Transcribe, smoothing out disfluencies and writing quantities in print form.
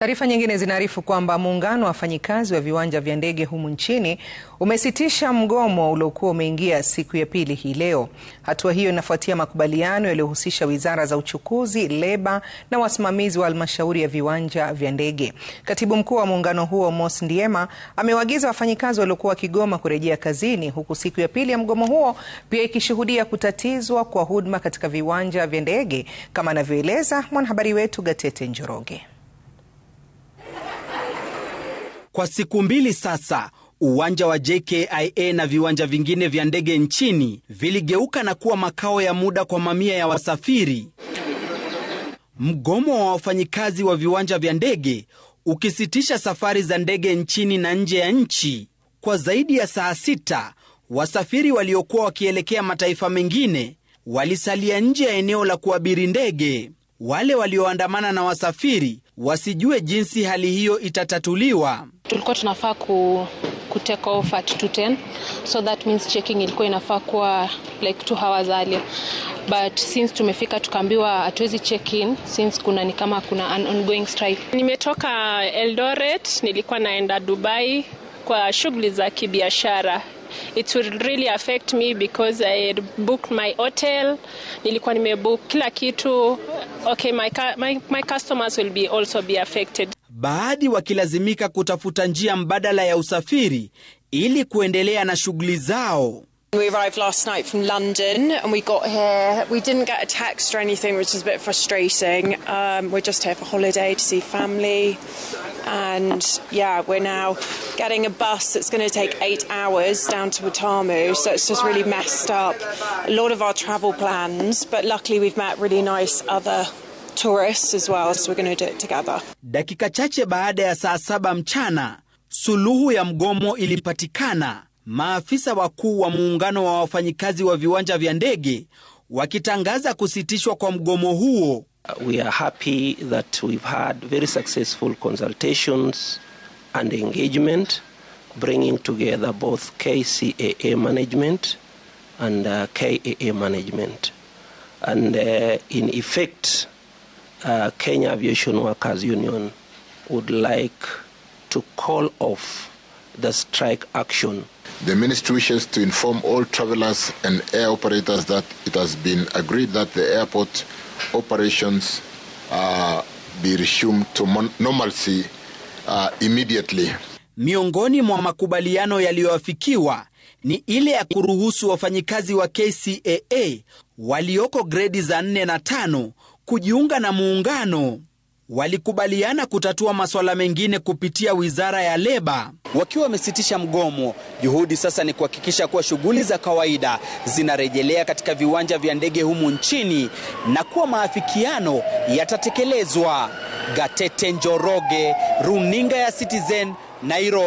Taarifa nyingine zinaarifu kwamba muungano wa wafanyikazi wa viwanja vya ndege humu nchini umesitisha mgomo uliokuwa umeingia siku ya pili hii leo. Hatua hiyo inafuatia makubaliano yaliyohusisha wizara za uchukuzi, leba na wasimamizi wa halmashauri ya viwanja vya ndege. Katibu mkuu wa muungano huo Mos Ndiema amewaagiza wafanyikazi waliokuwa wakigoma kurejea kazini, huku siku ya pili ya mgomo huo pia ikishuhudia kutatizwa kwa huduma katika viwanja vya ndege, kama anavyoeleza mwanahabari wetu Gatete Njoroge. Kwa siku mbili sasa, uwanja wa JKIA na viwanja vingine vya ndege nchini viligeuka na kuwa makao ya muda kwa mamia ya wasafiri. Mgomo wa wafanyikazi wa viwanja vya ndege ukisitisha safari za ndege nchini na nje ya nchi. Kwa zaidi ya saa 6, wasafiri waliokuwa wakielekea mataifa mengine walisalia nje ya eneo la kuabiri ndege. Wale walioandamana na wasafiri wasijue jinsi hali hiyo itatatuliwa. Tulikuwa tunafaa ku take off at 2:10, so that means checking ilikuwa inafaa kuwa like 2 hours earlier, but since tumefika tukaambiwa hatuwezi check in since kuna an ongoing strike. Nimetoka Eldoret, nilikuwa naenda Dubai kwa shughuli za kibiashara. It will really affect me because I booked my hotel. Nilikuwa nimebook kila kitu. Okay, my customers will also be affected. Baadhi wakilazimika kutafuta njia mbadala ya usafiri ili kuendelea na shughuli zao. We arrived last night from London and we got here. We didn't get a text or anything, which is a bit frustrating. We're just here for holiday to see family. And yeah, we're now getting a bus that's going to take 8 hours down to Watamu, so it's just really messed up a lot of our travel plans, but luckily we've met really nice other tourists as well, so we're going to do it together. Dakika chache baada ya saa 7 mchana, suluhu ya mgomo ilipatikana. Maafisa wakuu wa muungano wa wafanyikazi wa viwanja vya ndege wakitangaza kusitishwa kwa mgomo huo. We are happy that we've had very successful consultations and engagement, bringing together both KCAA management and KAA management. And in effect, Kenya Aviation Workers Union would like to call off the strike action. The ministry wishes to inform all travelers and air operators that it has been agreed that the airport operations be resumed to normalcy immediately. Miongoni mwa makubaliano yaliyoafikiwa ni ile ya kuruhusu wafanyikazi wa KCAA walioko gredi za 4 na 5 kujiunga na muungano. Walikubaliana kutatua masuala mengine kupitia wizara ya leba. Wakiwa wamesitisha mgomo, juhudi sasa ni kuhakikisha kuwa shughuli za kawaida zinarejelea katika viwanja vya ndege humu nchini na kuwa maafikiano yatatekelezwa. Gatete Njoroge, Runinga ya Citizen, Nairobi.